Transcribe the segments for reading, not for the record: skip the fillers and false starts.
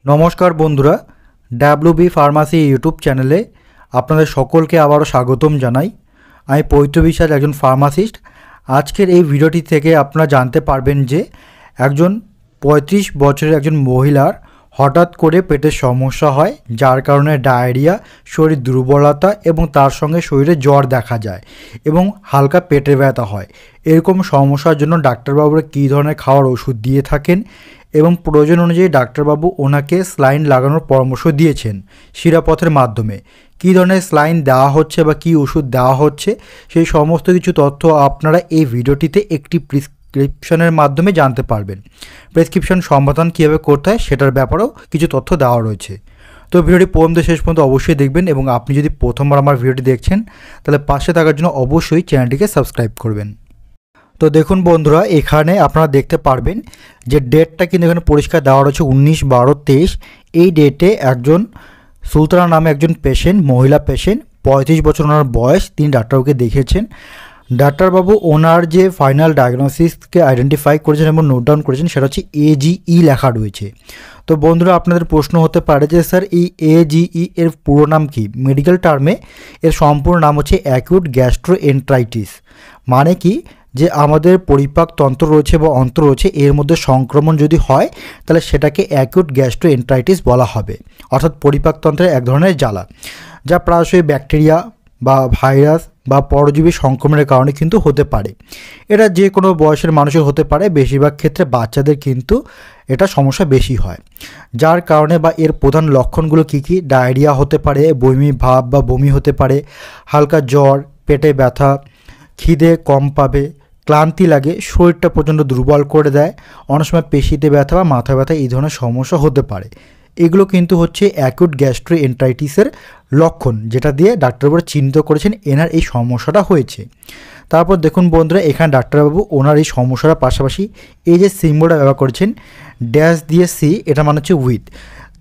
नमस्कार बंधुरा WB pharmacy YouTube चैनेले आपनादेर सकलके आबारो स्वागतम जानाई। आमि पवित्र विश्वास एकजन फार्मासिस्ट। आजकेर एई भिडियोटी थेके आपनारा जानते पारबेन जे एकजन 35 बछरेर एकजन महिलार हठात् करे पेटेर समस्या हय, जार कारणे डायरिया, शरीर दुर्बलता एबं तार संगे शरीरे ज्वर देखा जाय एबं हालका पेटेर व्यथा हय। एरकम समस्यार जन्य डाक्तारबाबुरा कि धरनेर खाওয়ার ओषुध दिए थाकेन एवं प्रयोजन अनुयायी डाक्तारबाबू ओनाके स्लाइन लागानोर परामर्श दिएछेन शिरापथेर माध्यमे। कि धरनेर स्लाइन देওয়া হচ্ছে বা কি ওষুধ দেওয়া হচ্ছে সেই সমস্ত কিছু তথ্য আপনারা এই ভিডিওটিতে একটি প্রেসক্রিপশনের মাধ্যমে জানতে পারবেন। প্রেসক্রিপশন সমাধান কীভাবে করতে হয় সেটার ব্যাপারেও কিছু তথ্য দেওয়া রয়েছে। তো ভিডিওটি প্রথম থেকে শেষ পর্যন্ত অবশ্যই দেখবেন এবং আপনি যদি প্রথমবার আমার ভিডিওটি দেখছেন তাহলে পাশে থাকার জন্য অবশ্যই চ্যানেলটিকে সাবস্ক্রাইব করবেন। তো দেখুন বন্ধুরা, এখানে আপনারা দেখতে পারবেন যে ডেটটা কিন্তু এখানে পরিষ্কার দেওয়া রয়েছে 19/12/23। এই ডেটে একজন সুলতানা নামে একজন পেশেন্ট, মহিলা পেশেন্ট, 35 বছর ওনার বয়স, তিনি ডাক্তারবাবুকে দেখিয়েছেন। ডাক্তারবাবু ওনার যে ফাইনাল ডায়াগনোসিসকে আইডেন্টিফাই করেছেন এবং নোট ডাউন করেছেন সেটা হচ্ছে AGE লেখা রয়েছে। তো বন্ধুরা, আপনাদের প্রশ্ন হতে পারে যে স্যার এই AGE এর পুরো নাম কি? মেডিকেল টার্মে এর সম্পূর্ণ নাম হচ্ছে অ্যাকিউট গ্যাস্ট্রোএন্টারাইটিস। মানে কি যে আমাদের পরিপাক তন্ত্র রয়েছে বা অন্ত্র রয়েছে, এর মধ্যে সংক্রমণ যদি হয় তাহলে সেটাকে অ্যাকিউট গ্যাস্ট্রোএন্টারাইটিস বলা হবে। অর্থাৎ পরিপাকতন্ত্রের এক ধরনের জ্বালা, যা প্রায়শই ব্যাকটেরিয়া বা ভাইরাস বা পরজীবী সংক্রমণের কারণে কিন্তু হতে পারে। এটা যে কোনো বয়সের মানুষের হতে পারে, বেশিরভাগ ক্ষেত্রে বাচ্চাদের কিন্তু এটা সমস্যা বেশি হয়। যার কারণে বা এর প্রধান লক্ষণগুলো কী কী? ডায়রিয়া হতে পারে, বমি ভাব বা বমি হতে পারে, হালকা জ্বর, পেটে ব্যথা, খিদে কম পাবে, ক্লান্তি লাগে, শরীরটা প্রচণ্ড দুর্বল করে দেয়, অনেক সময় পেশিতে ব্যথা বা মাথা ব্যথা, এই ধরনের সমস্যা হতে পারে। এগুলো কিন্তু হচ্ছে অ্যাকিউট গ্যাস্ট্রোএন্টারাইটিসের লক্ষণ, যেটা দিয়ে ডাক্তারবাবু চিহ্নিত করেছেন এনার এই সমস্যাটা হয়েছে। তারপর দেখুন বন্ধুরা, এখানে ডাক্তারবাবু ওনার এই সমস্যাটার পাশাপাশি এই যে সিম্বলটা ব্যবহার করেছেন ড্যাশ দিয়ে সি, এটা মানে হচ্ছে উইথ।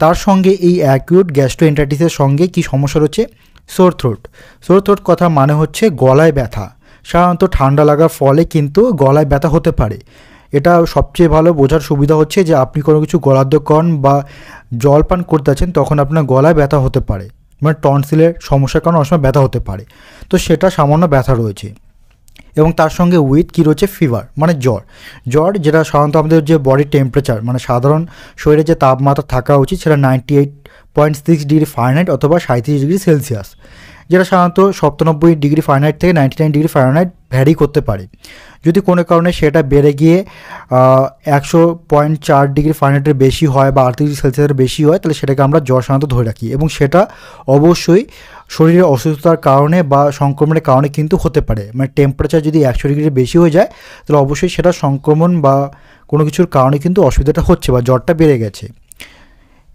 তার সঙ্গে এই অ্যাকিউট গ্যাস্ট্রোএন্টারাইটিসের সঙ্গে কি সমস্যা রয়েছে? সোর থ্রোট। সোর থ্রোট কথা মানে হচ্ছে গলায় ব্যথা। সাধারণত ঠান্ডা লাগার ফলে কিন্তু গলায় ব্যথা হতে পারে। এটা সবচেয়ে ভালো বোঝার সুবিধা হচ্ছে যে আপনি কোনো কিছু গলাদ্য করেন বা জল পান করতে আছেন, তখন আপনার গলায় ব্যথা হতে পারে, মানে টনসিলের সমস্যার কারণে অনেক সময় ব্যথা হতে পারে। তো সেটা সামান্য ব্যথা রয়েছে। এবং তার সঙ্গে উইথ কী রয়েছে? ফিভার, মানে জ্বর। জ্বর যেটা সাধারণত আমাদের যে বডি টেম্পারেচার, মানে সাধারণ শরীরে যে তাপমাত্রা থাকা উচিত সেটা 98.6 ডিগ্রি ফারেনহাইট অথবা 37 ডিগ্রি সেলসিয়াস, যেটা সাধারণত 97 ডিগ্রি ফারেনহাইট থেকে 99 ডিগ্রি ফারেনহাইট ভ্যারি করতে পারে। যদি কোনো কারণে সেটা বেড়ে গিয়ে 100.4 ডিগ্রি ফারেনহাইটের বেশি হয় বা 38 ডিগ্রি সেলসিয়াসের বেশি হয় তাহলে সেটাকে আমরা জ্বর সাধারণত ধরে রাখি। এবং সেটা অবশ্যই শরীরের অসুস্থতার কারণে বা সংক্রমণের কারণে কিন্তু হতে পারে। মানে টেম্পারেচার যদি 100 ডিগ্রির বেশি হয়ে যায় তাহলে অবশ্যই সেটা সংক্রমণ বা কোনো কিছুর কারণে কিন্তু অসুবিধাটা হচ্ছে বা জ্বরটা বেড়ে গেছে।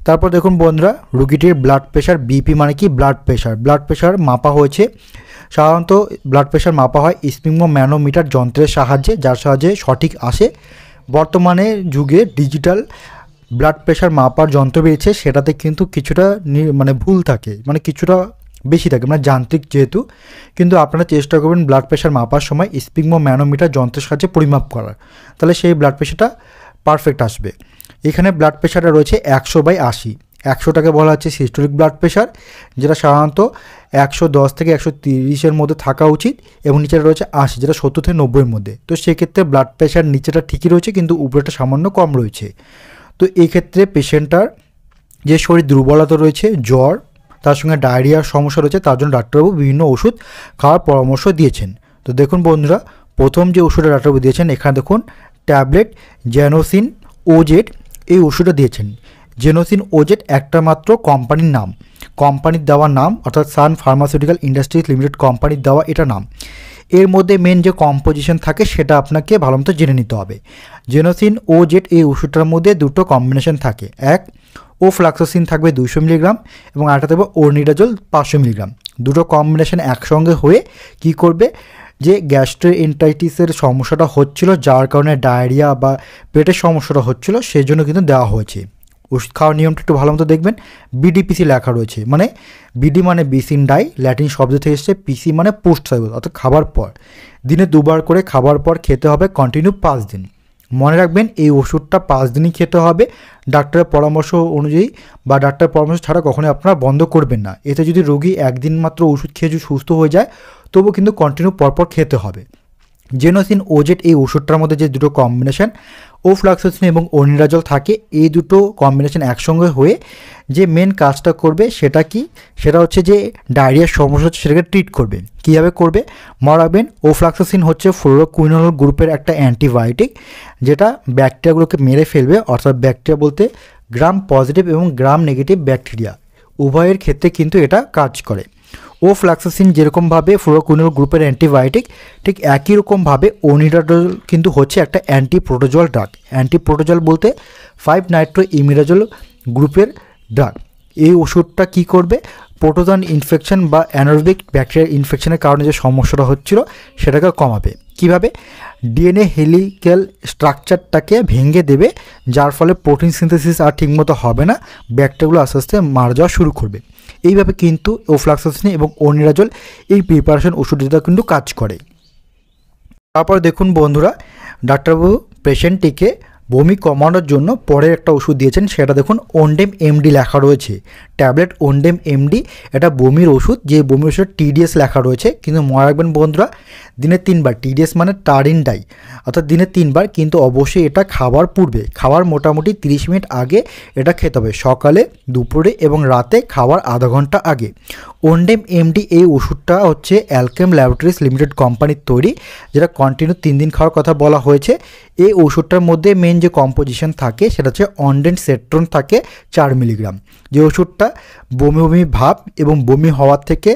তারপর দেখুন বন্ধুরা, রুগীটির ব্লাড প্রেশার, বিপি মানে কি? Blood pressure. ব্লাড প্রেশার মাপা হয়েছে। সাধারণত ব্লাড প্রেশার মাপা হয় স্পিগমোম্যানোমিটার যন্ত্রের সাহায্যে, যার সাহায্যে সঠিক আসে। বর্তমানে যুগে ডিজিটাল ব্লাড প্রেশার মাপার যন্ত্র বেরিয়েছে, সেটাতে কিন্তু কিছুটা মানে ভুল থাকে, মানে কিছুটা বেশি থাকে, মানে যান্ত্রিক যেহেতু। কিন্তু আপনারা চেষ্টা করবেন ব্লাড প্রেশার মাপার সময় স্পিগমোম্যানোমিটার যন্ত্রের সাহায্যে পরিমাপ করার, তাহলে সেই ব্লাড প্রেশারটা পারফেক্ট আসবে। এখানে ব্লাড প্রেশারটা রয়েছে 100/80। 100টাকে বলা হচ্ছে সিস্টোলিক ব্লাড প্রেশার, যেটা সাধারণত 110 থেকে 130-এর মধ্যে থাকা উচিত, এবং নিচেটা রয়েছে 80, যেটা 70 থেকে 90-এর মধ্যে। তো সেক্ষেত্রে ব্লাড প্রেশার নিচেটা ঠিকই রয়েছে কিন্তু উপরেটা সামান্য কম রয়েছে। তো এই ক্ষেত্রে পেশেন্টটার যে শরীর দুর্বলতা রয়েছে, জ্বর, তার সঙ্গে ডায়রিয়ার সমস্যা রয়েছে, তার জন্য ডাক্তারবাবু বিভিন্ন ওষুধ খাওয়ার পরামর্শ দিয়েছেন। তো দেখুন বন্ধুরা, প্রথম যে ওষুধটা ডাক্তারবাবু দিয়েছেন, এখানে দেখুন ট্যাবলেট জেনোসিন OZ, এই ওষুধটা দিয়েছেন। জেনোসিন OZ একটা মাত্র কোম্পানির নাম, কোম্পানির দেওয়া নাম, অর্থাৎ সান ফার্মাসিউটিক্যাল ইন্ডাস্ট্রিজ লিমিটেড কোম্পানির দেওয়া এটা নাম। এর মধ্যে মেন যে কম্পোজিশন থাকে সেটা আপনাকে ভালো মতো জেনে নিতে হবে। জেনোসিন OZ এই ওষুধটার মধ্যে দুটো কম্বিনেশন থাকে। এক, ওফ্লাক্সোসিন থাকবে 200 মিলিগ্রাম এবং আরেকটা থাকবে ওরনিডাজল 500 মিলিগ্রাম। দুটো কম্বিনেশন একসঙ্গে হয়ে কি করবে, যে গ্যাস্ট্রোএন্টারাইটিসের সমস্যাটা হচ্ছিল, যার কারণে ডায়রিয়া বা পেটের সমস্যাটা হচ্ছিল, সেই জন্য কিন্তু দেওয়া হয়েছে। ওষুধ খাওয়ার নিয়মটা একটু ভালো মতো দেখবেন। BDPC লেখা রয়েছে, মানে BD মানে বিসিন ডাই, ল্যাটিন শব্দ থেকে এসেছে, PC মানে পোস্ট সাইকেল, অর্থাৎ খাবার পর। দিনে 2বার করে খাবার পর খেতে হবে, কন্টিনিউ 5 দিন। মনে রাখবেন এই ওষুধটা 5 দিনই খেতে হবে, ডাক্তারের পরামর্শ অনুযায়ী বা ডাক্তারের পরামর্শ ছাড়া কখনোই আপনারা বন্ধ করবেন না। এতে যদি রোগী একদিন মাত্র ওষুধ খেয়ে যদি সুস্থ হয়ে যায় তবু কিন্তু কন্টিনিউ পরপর খেতে হবে। জেনোসিন ওজেট এই ওষুধটার মধ্যে যে দুটো কম্বিনেশন ওফ্লক্সাসিন এবং ওনিডাজল থাকে, এই দুটো কম্বিনেশন একসঙ্গে হয়ে যে মেন কাজটা করবে সেটা কি, সেটা হচ্ছে যে ডায়রিয়ার সমস্যা হচ্ছে সেটাকে ট্রিট করবে। কীভাবে করবে মনে রাখবেন, ওফ্লক্সাসিন হচ্ছে ফ্লোরোকুইনোল গ্রুপের একটা অ্যান্টিবায়োটিক যেটা ব্যাকটেরিয়াগুলোকে মেরে ফেলবে, অর্থাৎ ব্যাকটেরিয়া বলতে গ্রাম পজিটিভ এবং গ্রাম নেগেটিভ ব্যাকটেরিয়া উভয়ের ক্ষেত্রে কিন্তু এটা কাজ করে। ওফ্লক্সাসিন যেরকমভাবে ফ্লোরোকুইনোল গ্রুপের অ্যান্টিবায়োটিক, ঠিক একই রকমভাবে ওনিডাজল কিন্তু হচ্ছে একটা অ্যান্টিপ্রোটোজল ড্রাগ। অ্যান্টিপ্রোটোজল বলতে 5-নাইট্রোইমিডাজল গ্রুপের ড্রাগ। এই ওষুধটা কি করবে, প্রোটোজোয়ান ইনফেকশন বা অ্যানারোবিক ব্যাকটেরিয়াল ইনফেকশনের কারণে যে সমস্যাটা হচ্ছিল সেটাকে কমাবে। কিভাবে, ডিএনএ হেলিক্যাল স্ট্রাকচারটাকে ভেঙে দেবে, যার ফলে প্রোটিন সিনথেসিস আর ঠিকমতো হবে না, ব্যাকটেরিয়াগুলো আস্তে আস্তে মারা যাওয়া শুরু করবে। এইভাবে কিন্তু ওফ্লক্সাসিন এবং ওনিডাজল এই প্রিপারেশন ওষুধটা কিন্তু কাজ করে। তারপর দেখুন বন্ধুরা, ডাক্তারবাবু পেশেন্টটিকে বমি কমানোর জন্য পরের একটা ওষুধ দিয়েছেন, সেটা দেখুন ওনডেম এমডি লেখা রয়েছে, ট্যাবলেট ওনডেম এমডি। এটা বমির ওষুধ, যে বমির ওষুধ টিডিএস লেখা রয়েছে, কিন্তু মনে রাখবেন বন্ধুরা দিনে 3 বার, টিডিএস মানে টারিন ডাই, অর্থাৎ দিনে 3 বার, কিন্তু অবশ্যই এটা খাবার পূর্বে, খাওয়ার মোটামুটি 30 মিনিট আগে এটা খেতে হবে, সকালে, দুপুরে এবং রাতে খাওয়ার আধা ঘন্টা আগে। ওনডেম এমডি এই ওষুধটা হচ্ছে অ্যালকেম ল্যাবরেটরিজ লিমিটেড কোম্পানির তৈরি, যেটা কন্টিনিউ 3 দিন খাওয়ার কথা বলা হয়েছে। এই ওষুধটার মধ্যে মেন যে কম্পোজিশন থাকে সেটা হচ্ছে অনডেনসেট্রন থাকে 4 মিলিগ্রাম, যে ওষুধটা বমি বমি ভাব এবং বমি হওয়ার থেকে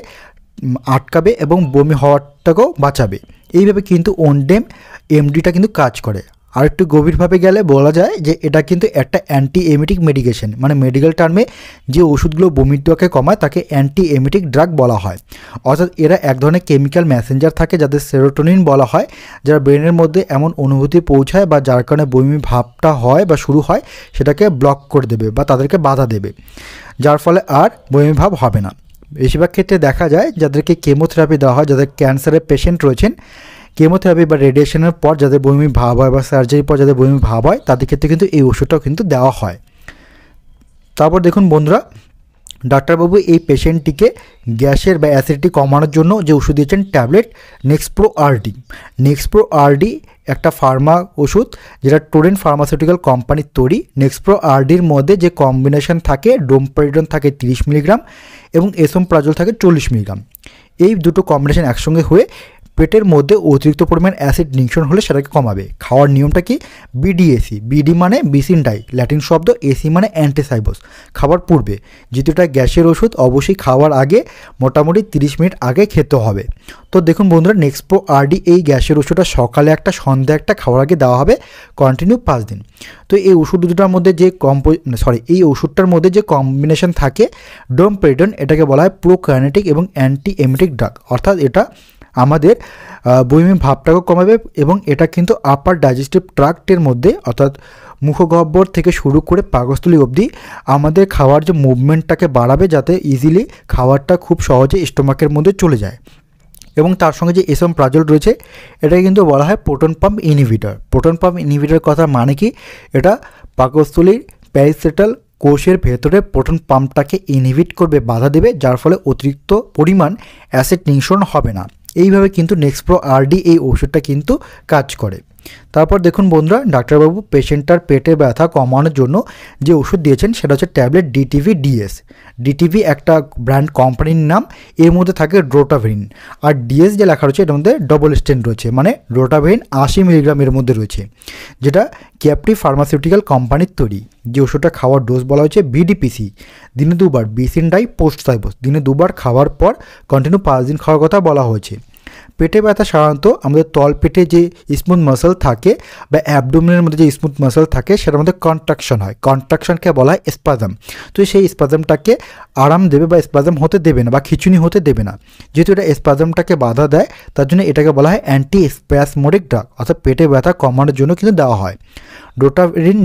আটকাবে এবং বমি হওয়ারটাকেও বাঁচাবে। এইভাবে কিন্তু ওনডেম এমডিটা কিন্তু কাজ করে। আর একটু গভীরভাবে গেলে বলা যায় যে এটা কিন্তু একটা অ্যান্টি এমিটিক মেডিকেশন, মানে মেডিকেল টার্মে যে ওষুধগুলো বমির দোয়াকে কমায় তাকে অ্যান্টি এমিটিক ড্রাগ বলা হয়। অর্থাৎ এরা এক ধরনের কেমিক্যাল মেসেঞ্জার থাকে যাদের সেরোটোনিন বলা হয়, যারা ব্রেনের মধ্যে এমন অনুভূতি পৌঁছায় বা যার কারণে বমি ভাবটা হয় বা শুরু হয় সেটাকে ব্লক করে দেবে বা তাদেরকে বাধা দেবে, যার ফলে আর বমি ভাব হবে না। বেশিরভাগ ক্ষেত্রে দেখা যায় যাদেরকে কেমোথেরাপি দেওয়া হয়, যাদের ক্যান্সারের পেশেন্ট রয়েছেন, কেমোথেরাপি বা রেডিয়েশনের পর যাদের বমি ভাব হয় বা সার্জারির পর যাদের বমি ভাব হয় তাদের ক্ষেত্রে কিন্তু এই ওষুধটাও কিন্তু দেওয়া হয়। তারপর দেখুন বন্ধুরা, ডাক্তারবাবু এই পেশেন্টটিকে গ্যাসের বা অ্যাসিডিটি কমানোর জন্য যে ওষুধ দিয়েছেন ট্যাবলেট নেক্সপ্রো আরডি। নেক্সপ্রো আরডি একটা ফার্মা ওষুধ যেটা টোরেন্ট ফার্মাসিউটিক্যাল কোম্পানির তৈরি। নেক্সপ্রো আরডির মধ্যে যে কম্বিনেশন থাকে, ডোমপেরিডন থাকে 30 মিলিগ্রাম এবং এসোমপ্রাজল থাকে 40 মিলিগ্রাম। এই দুটো কম্বিনেশন একসঙ্গে হয়ে পেটের মধ্যে অতিরিক্ত পরিমাণ অ্যাসিড নিঃসরণ হলে সেটাকে কমাবে। খাওয়ার নিয়মটা কি, বিডিএসি, বিডি মানে বিসিন ডাই, ল্যাটিন শব্দ, এসি মানে অ্যান্টিসাইবোস, খাবার পূর্বে। যেহেতু এটা গ্যাসের ওষুধ অবশ্যই খাওয়ার আগে মোটামুটি 30 মিনিট আগে খেতে হবে। তো দেখুন বন্ধুরা, নেক্সপ্রো আরডি এই গ্যাসের ওষুধটা সকালে একটা সন্ধ্যা একটা খাওয়ার আগে দেওয়া হবে কন্টিনিউ 5 দিন। তো এই ওষুধ দুটোর মধ্যে যে এই ওষুধটার মধ্যে যে কম্বিনেশন থাকে ডোমপেরিডন, এটাকে বলা হয় প্রোকাইনেটিক এবং অ্যান্টি এমিটিক ড্রাগ, অর্থাৎ এটা আমাদের বমি ভাবটাকেও কমাবে এবং এটা কিন্তু আপার ডাইজেস্টিভ ট্র্যাক্টের মধ্যে, অর্থাৎ মুখগহ্বর থেকে শুরু করে পাকস্থলী অবধি আমাদের খাওয়ার যে মুভমেন্টটাকে বাড়াবে, যাতে ইজিলি খাবারটা খুব সহজে স্টোমাকের মধ্যে চলে যায়। এবং তার সঙ্গে যে এসোমপ্রাজল রয়েছে এটাকে কিন্তু বলা হয় proton pump inhibitor. Proton pump inhibitor কথা মানে কি, এটা পাকস্থলীর প্যারিসেটাল কোষের ভেতরে প্রোটন পাম্পটাকে ইনহিবিট করবে, বাধা দেবে, যার ফলে অতিরিক্ত পরিমাণ অ্যাসিড নিঃসরণ হবে না। এইভাবে কিন্তু নেক্সপ্রো আরডি এই ওষুধটা কিন্তু কাজ করে। তারপর দেখুন বন্ধুরা, ডাক্তারবাবু পেশেন্টটার পেটে ব্যথা কমানোর জন্য যে ওষুধ দিয়েছেন সেটা হচ্ছে ট্যাবলেট ডিটিভি ডিএস। ডিটিভি একটা ব্র্যান্ড কোম্পানির নাম, এর মধ্যে থাকে ড্রোটাভেরিন, আর ডিএস যে লেখা রয়েছে এটার মধ্যে ডবল স্ট্রেন্থ রয়েছে, মানে ড্রোটাভেরিন 80 মিলিগ্রাম এর মধ্যে রয়েছে, যেটা ক্যাপটিভ ফার্মাসিউটিক্যাল কোম্পানির তৈরি। যে ওষুধটা খাওয়ার ডোজ বলা হয়েছে বিডিপিসি, দিনে 2 বার, বিসিন ডাই পোস্ট সাইবোস, দিনে 2 বার খাওয়ার পর কন্টিনিউ 5 দিন খাওয়ার কথা বলা হয়েছে। পেটে ব্যথা সাধারণত আমাদের তলপেটে যে স্মুথ মাসল থাকে বা অ্যাবডোমিনের মধ্যে যে স্মুথ মাসল থাকে সেটার মধ্যে কন্ট্রাকশন হয়, কন্ট্রাকশনকে বলা হয় স্পাজম। তো সেই স্পাজমটাকে আরাম দেবে বা স্পাজম হতে দেবে না বা খিঁচুনি হতে দেবে না, যেহেতু এটা স্পাজমটাকে বাধা দেয় তার জন্য এটাকে বলা হয় অ্যান্টি স্প্যাসমোডিক ড্রাগ, অর্থাৎ পেটে ব্যথা কমানোর জন্য কিন্তু দেওয়া হয়। ডোটাভেরিন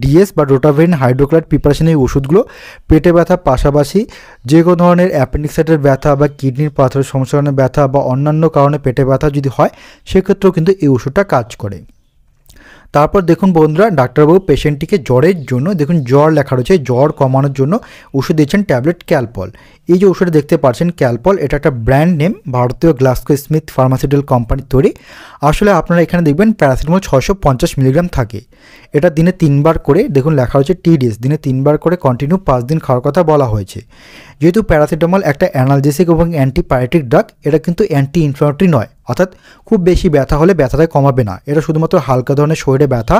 ডিএস বা ডোটাভেরিন হাইড্রোক্লাইড প্রিপারেশন এই ওষুধগুলো পেটে ব্যথা পাশাপাশি যে কোনো ধরনের অ্যাপেন্ডিক্সাইটের ব্যথা বা কিডনির পাথরের সমস্যার কারণে ব্যথা বা অন্যান্য কারণে পেটে ব্যথা যদি হয় সেক্ষেত্রেও কিন্তু এই ওষুধটা কাজ করে। তারপর দেখুন বন্ধুরা, ডাক্তারবাবু পেশেন্টটিকে জ্বরের জন্য, দেখুন জ্বর লেখা রয়েছে, জ্বর কমানোর জন্য ওষুধ দিচ্ছেন ট্যাবলেট ক্যালপল। এই যে ওষুধটা দেখতে পাচ্ছেন ক্যালপল, এটা একটা ব্র্যান্ড নেম, ভারতীয় গ্লাক্সো স্মিথ ফার্মাসিউটিক্যাল কোম্পানির তৈরি। আসলে আপনারা এখানে দেখবেন প্যারাসিটামল 650 মিলিগ্রাম থাকে। এটা দিনে 3 বার করে, দেখুন লেখা হচ্ছে TDS, দিনে 3 বার করে কন্টিনিউ 5 দিন খাওয়ার কথা বলা হয়েছে। যেহেতু প্যারাসিটামল একটা অ্যানালজেসিক এবং অ্যান্টিপাইরেটিক ড্রাগ, এটা কিন্তু অ্যান্টি ইনফ্লামেটরি নয়, অর্থাৎ খুব বেশি ব্যথা হলে ব্যথাটা কমাবে না। এটা শুধুমাত্র হালকা ধরনের শরীরে ব্যথা,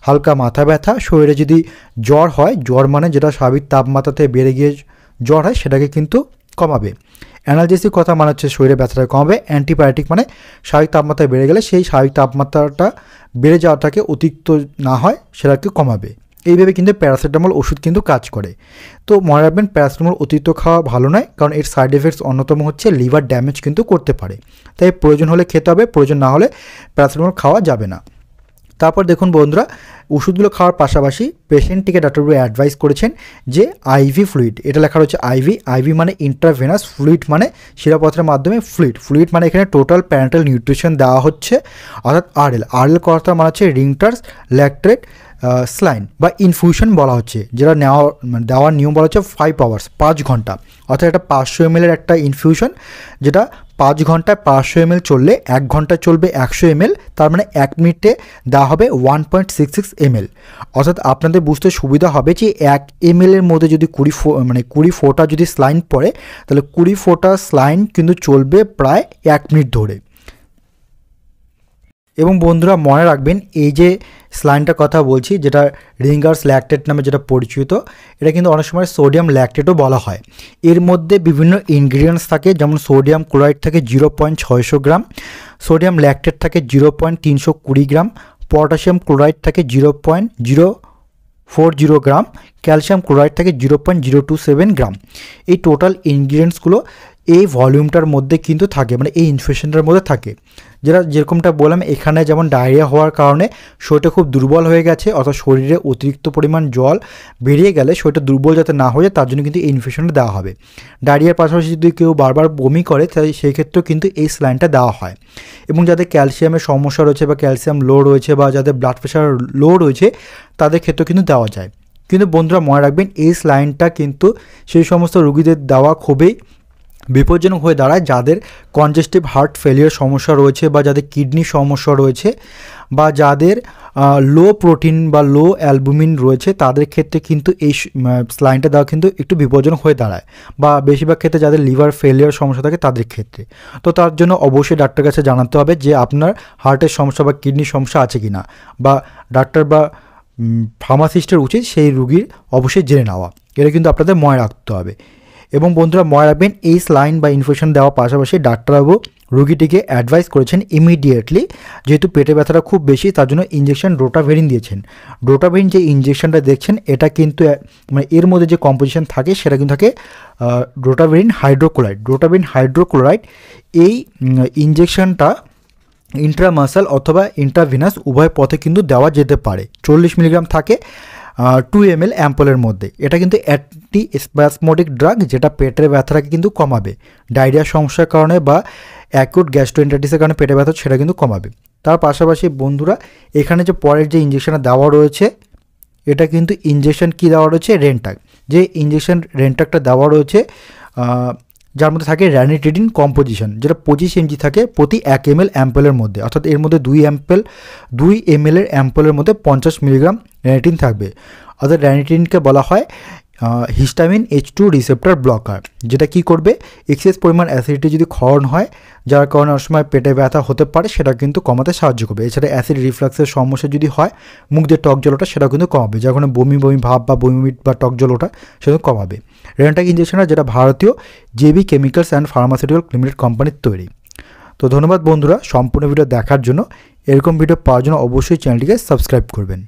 হালকা মাথা ব্যথা, শরীরে যদি জ্বর হয়, জ্বর মানে যেটা স্বাভাবিক তাপমাত্রাতে বেড়ে গিয়ে জ্বর হয়, সেটাকে কিন্তু কমাবে। অ্যানালজেসিক কথা মানে হচ্ছে শরীরে ব্যথাটা কমাবে, অ্যান্টিবায়োটিক মানে স্বাভাবিক তাপমাত্রা বেড়ে গেলে সেই স্বাভাবিক তাপমাত্রাটা বেড়ে যাওয়াটাকে অতিরিক্ত না হয় সেটাকে কমাবে। এইভাবে কিন্তু প্যারাসিটামল ওষুধ কিন্তু কাজ করে। তো মনে রাখবেন প্যারাসিটামল অতিরিক্ত খাওয়া ভালো নয়, কারণ এর সাইড এফেক্টস অন্যতম হচ্ছে লিভার ড্যামেজ কিন্তু করতে পারে। তাই প্রয়োজন হলে খেতে হবে, প্রয়োজন না হলে প্যারাসিটামল খাওয়া যাবে না। তারপর দেখুন বন্ধুরা, ওষুধগুলো খাওয়ার পাশাপাশি পেশেন্টটিকে ডাক্তারবাবু অ্যাডভাইস করেছেন যে আইভি ফ্লুইড, এটা লেখা রয়েছে আইভি মানে ইন্ট্রাভেনাস, ফ্লুইড মানে শিরাপত্রের মাধ্যমে ফ্লুইড মানে এখানে টোটাল প্যারেন্টাল নিউট্রিশন দেওয়া হচ্ছে, অর্থাৎ আরএল কথা মানে হচ্ছে রিংটার্স ল্যাকটেট স্লাইন বা ইনফিউশন বলা হচ্ছে, যেটা দেওয়ার নিয়ম বলা হচ্ছে 5 আওয়ার্স, 5 ঘন্টা। অর্থাৎ এটা 500 ml একটা ইনফিউশন, যেটা 5 ঘন্টায় 500 ml চললে 1 ঘন্টা চলবে 100 ml, তার মানে 1 মিনিটে দেওয়া হবে 1.66 ml। অর্থাৎ আপনাদের বুঝতে সুবিধা হবে যে 1 ml এর মধ্যে যদি 20 ফোঁটা যদি স্লাইন পড়ে, তাহলে 20 ফোঁটা স্লাইন কিন্তু চলবে প্রায় 1 মিনিট ধরে। এবং বন্ধুরা মনে রাখবেন, এই যে স্লাইনটার কথা বলছি, যেটা রিঙ্গার্স ল্যাকটেট নামে যেটা পরিচিত, এটা কিন্তু অনেক সময় সোডিয়াম ল্যাকটেটও বলা হয়। এর মধ্যে বিভিন্ন ইনগ্রিডিয়েন্টস থাকে, যেমন সোডিয়াম ক্লোরাইড থাকে 0.600 গ্রাম, সোডিয়াম ল্যাকটেট থাকে 0.320 গ্রাম, পটাশিয়াম ক্লোরাইড থাকে 0.040 গ্রাম, ক্যালসিয়াম ক্লোরাইড থাকে 0.027 গ্রাম। এই টোটাল ইনগ্রিডিয়েন্টসগুলো এই ভলিউমটার মধ্যে কিন্তু থাকে, মানে এই ইনফিউশনটার মধ্যে থাকে। যেরকমটা বললাম, এখানে যেমন ডায়রিয়া হওয়ার কারণে শরীরটা খুব দুর্বল হয়ে গেছে, অর্থাৎ শরীরে অতিরিক্ত পরিমাণ জল বেরিয়ে গেলে শরীরটা দুর্বল যাতে না হয়ে যায়, তার জন্য কিন্তু এই ইনফিউশনটা দেওয়া হবে। ডায়রিয়ার পাশাপাশি যদি কেউ বারবার বমি করে, তাই সেই ক্ষেত্রেও কিন্তু এই স্যালাইনটা দেওয়া হয়। এবং যাদের ক্যালসিয়ামের সমস্যা রয়েছে বা ক্যালসিয়াম লো রয়েছে বা যাদের ব্লাড প্রেশার লো রয়েছে, তাদের ক্ষেত্রেও কিন্তু দেওয়া যায়। কিন্তু বন্ধুরা মনে রাখবেন, এই স্যালাইনটা কিন্তু সেই সমস্ত রোগীদের দেওয়া খুবই বিপজ্জনক হয়ে দাঁড়ায় যাদের কনজেস্টিভ হার্ট ফেলিয়ার সমস্যা রয়েছে, বা যাদের কিডনি সমস্যা রয়েছে, বা যাদের লো প্রোটিন বা লো অ্যালবুমিন রয়েছে, তাদের ক্ষেত্রে কিন্তু এই স্যালাইনটা দেওয়া কিন্তু একটু বিপজ্জনক হয়ে দাঁড়ায়, বা বেশিরভাগ ক্ষেত্রে যাদের লিভার ফেলিয়ার সমস্যা থাকে তাদের ক্ষেত্রে। তো তার জন্য অবশ্যই ডাক্তারের কাছে জানাতে হবে যে আপনার হার্টের সমস্যা বা কিডনির সমস্যা আছে কি না, বা ডাক্তার বা ফার্মাসিস্টের উচিত সেই রুগীর অবশ্যই জেনে নেওয়া। এটা কিন্তু আপনাদের মনে রাখতে হবে। এবং বন্ধুরা মনে রাখবেন, এই স্যালাইন বা ইনফিউশন দেওয়ার পাশাপাশি ডাক্তারবাবু রুগীটিকে অ্যাডভাইস করেছেন ইমিডিয়েটলি, যেহেতু পেটে ব্যথাটা খুব বেশি, তার জন্য ইঞ্জেকশন রোটাভেরিন দিয়েছেন। রোটাভেরিন যে ইঞ্জেকশনটা দেখছেন, এটা কিন্তু মানে এর মধ্যে যে কম্পোজিশন থাকে সেটা কিন্তু থাকে রোটাভেরিন হাইড্রোক্লোরাইড। এই ইঞ্জেকশনটা ইন্ট্রামাসাল অথবা ইন্ট্রাভিনাস উভয় পথে কিন্তু দেওয়া যেতে পারে। 40 মিলিগ্রাম থাকে 2 ml অ্যাম্পলের মধ্যে। এটা কিন্তু অ্যান্টি স্প্যাসমোডিক ড্রাগ, যেটা পেটের ব্যথাটাকে কিন্তু কমাবে। ডায়রিয়ার সমস্যার কারণে বা অ্যাকুট গ্যাস্ট্রোএন্টারাইটিসের কারণে পেটে ব্যথা, সেটা কিন্তু কমাবে। তার পাশাপাশি বন্ধুরা, এখানে যে পরের যে ইঞ্জেকশনটা দেওয়া রয়েছে, এটা কিন্তু ইঞ্জেকশন কি দেওয়া রয়েছে, রেন্টাক। যে ইঞ্জেকশন রেন্টাকটা দেওয়া রয়েছে, যার মধ্যে থাকে র্যানিটিডিন কম্পোজিশন, যেটা 25 mg থাকে প্রতি 1 ml অ্যাম্পলের মধ্যে, অর্থাৎ এর মধ্যে 2 ml এর অ্যাম্পলের মধ্যে 50 মিলিগ্রাম র্যানিটিন থাকবে। অর্থাৎ র্যানিটিনকে বলা হয় হিস্টামিন H2 রিসেপ্টর ব্লকার, যেটা কি করবে, এক্সেস পরিমাণ অ্যাসিডিটি যদি ক্ষরণ হয়, যার কারণে অনেক সময় পেটে ব্যথা হতে পারে, সেটা কিন্তু কমাতে সাহায্য করবে। এছাড়া অ্যাসিড রিফ্লাক্সের সমস্যা যদি হয়, মুখ দিয়ে টক জল ওঠা, সেটাও কিন্তু কমাবে। যখন বমি ভাব বা বমি বা টক জল ওঠা, সেটা কমাবে। রেন্টাক ইঞ্জেকশনটা যেটা ভারতীয় JB chemicals and pharmaceutical limited কোম্পানির তৈরি। তো ধন্যবাদ বন্ধুরা সম্পূর্ণ ভিডিও দেখার জন্য। এরকম ভিডিও পাওয়ার জন্য অবশ্যই চ্যানেলটিকে সাবস্ক্রাইব করবেন।